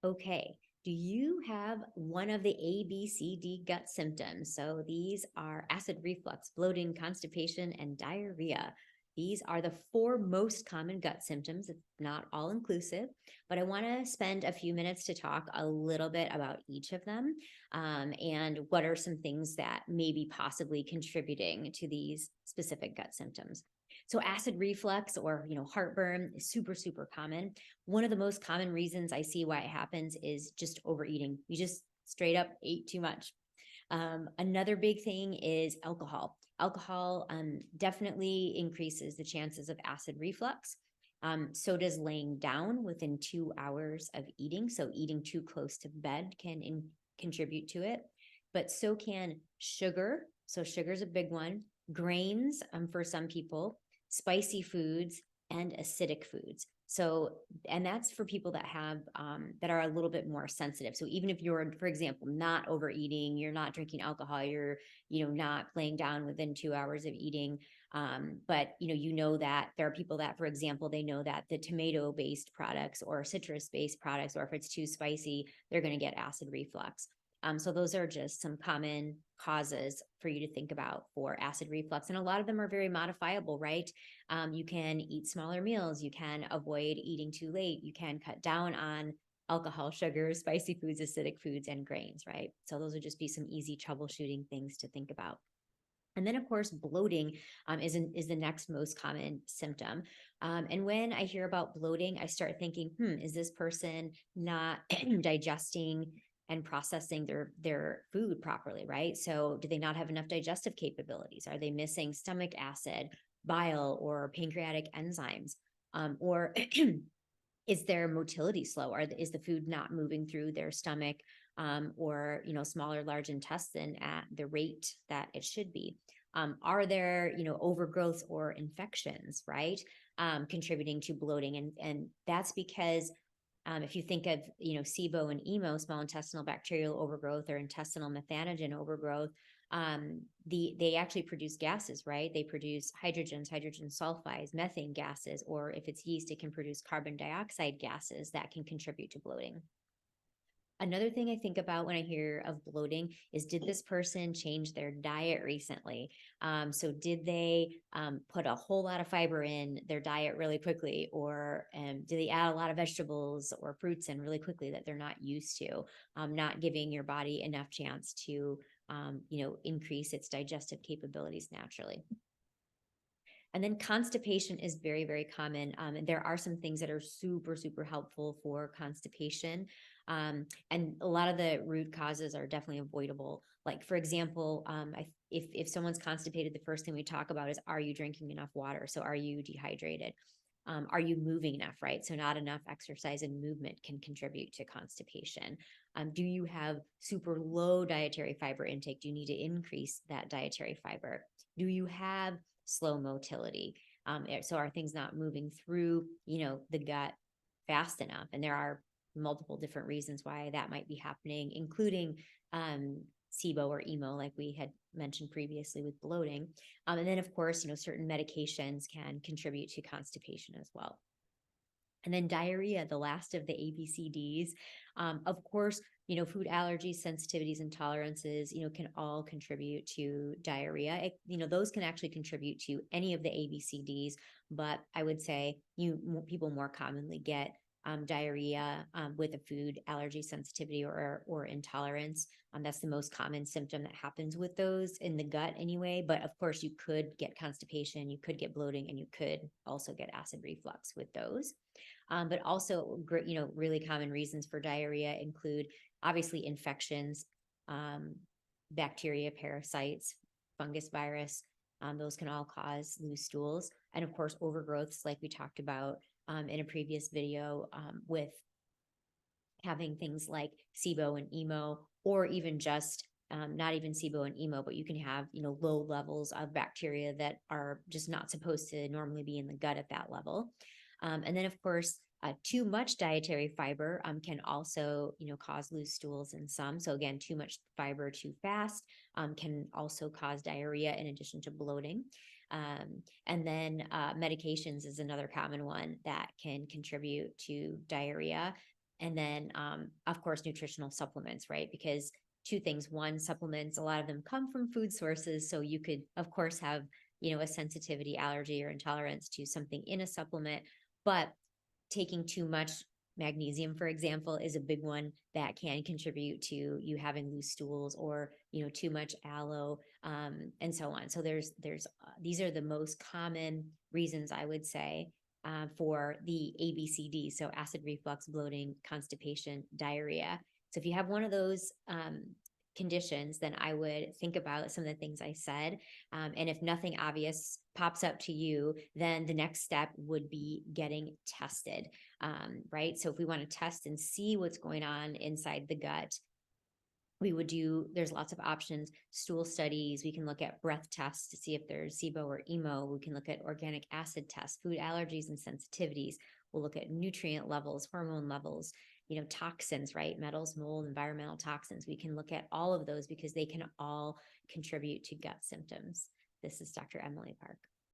Okay. Do you have one of the A, B, C, D gut symptoms? So these are acid reflux, bloating, constipation, and diarrhea. These are the four most common gut symptoms. It's not all inclusive, but I want to spend a few minutes to talk a little bit about each of them, and what are some things that may be possibly contributing to these specific gut symptoms. So acid reflux or heartburn is super, super common. One of the most common reasons I see why it happens is just overeating. You just straight up ate too much. Another big thing is alcohol. Alcohol definitely increases the chances of acid reflux. So does laying down within 2 hours of eating. So eating too close to bed can contribute to it, but so can sugar. So sugar is a big one. Grains for some people, spicy foods, and acidic foods. So, and that's for people that have that are a little bit more sensitive. So even if you're, for example, not overeating, you're not drinking alcohol, you're not laying down within 2 hours of eating, but you know that there are people that, for example, they know that the tomato based products or citrus based products, or if it's too spicy, they're going to get acid reflux. So those are just some common causes for you to think about for acid reflux. And a lot of them are very modifiable, right? You can eat smaller meals. You can avoid eating too late. You can cut down on alcohol, sugar, spicy foods, acidic foods, and grains, right? So those would just be some easy troubleshooting things to think about. And then, of course, bloating is the next most common symptom. And when I hear about bloating, I start thinking, is this person not digesting and processing their food properly, right? So do they not have enough digestive capabilities? Are they missing stomach acid, bile, or pancreatic enzymes? Or is their motility slow? Or is the food not moving through their stomach, or smaller large intestine at the rate that it should be? Are there overgrowth or infections, right, contributing to bloating? And that's because if you think of SIBO and EMO, small intestinal bacterial overgrowth or intestinal methanogen overgrowth, they actually produce gases, right? They produce hydrogen sulfides, methane gases, or if it's yeast, it can produce carbon dioxide gases that can contribute to bloating. Another thing I think about when I hear of bloating is, did this person change their diet recently? So did they put a whole lot of fiber in their diet really quickly, or do they add a lot of vegetables or fruits in really quickly that they're not used to, not giving your body enough chance to increase its digestive capabilities naturally? And then constipation is very, very common. And there are some things that are super, super helpful for constipation. And a lot of the root causes are definitely avoidable. Like, for example, if someone's constipated, the first thing we talk about is, are you drinking enough water? So are you dehydrated? Are you moving enough, right? So not enough exercise and movement can contribute to constipation. Do you have super low dietary fiber intake? Do you need to increase that dietary fiber? Do you have slow motility? So are things not moving through, the gut fast enough? And there are multiple different reasons why that might be happening, including SIBO or EMO, like we had mentioned previously with bloating. And then, of course, certain medications can contribute to constipation as well. And then diarrhea, the last of the ABCDs. Of course, food allergies, sensitivities, and tolerances, can all contribute to diarrhea. Those can actually contribute to any of the ABCDs, but I would say people more commonly get diarrhea with a food allergy, sensitivity, or intolerance. That's the most common symptom that happens with those in the gut anyway. But of course, you could get constipation, you could get bloating, and you could also get acid reflux with those. But also, really common reasons for diarrhea include obviously infections, bacteria, parasites, fungus, virus. Those can all cause loose stools. And of course, overgrowths, like we talked about in a previous video, with having things like SIBO and EMO, or even just not even SIBO and EMO, but you can have low levels of bacteria that are just not supposed to normally be in the gut at that level. And then, of course, too much dietary fiber can also, cause loose stools in some. So again, too much fiber too fast can also cause diarrhea in addition to bloating. And then medications is another common one that can contribute to diarrhea. And then, of course, nutritional supplements, right? Because two things. One, supplements, a lot of them come from food sources. So you could, of course, have, a sensitivity, allergy, or intolerance to something in a supplement. But taking too much magnesium, for example, is a big one that can contribute to you having loose stools, or too much aloe, and so on. So there's these are the most common reasons, I would say, for the ABCD. So acid reflux, bloating, constipation, diarrhea. So if you have one of those conditions, then I would think about some of the things I said. And if nothing obvious pops up to you, then the next step would be getting tested, right? So if we want to test and see what's going on inside the gut, we would there's lots of options, stool studies. We can look at breath tests to see if there's SIBO or EMO. We can look at organic acid tests, food allergies and sensitivities. We'll look at nutrient levels, hormone levels, toxins, right? Metals, mold, environmental toxins. We can look at all of those because they can all contribute to gut symptoms. This is Dr. Emily Park.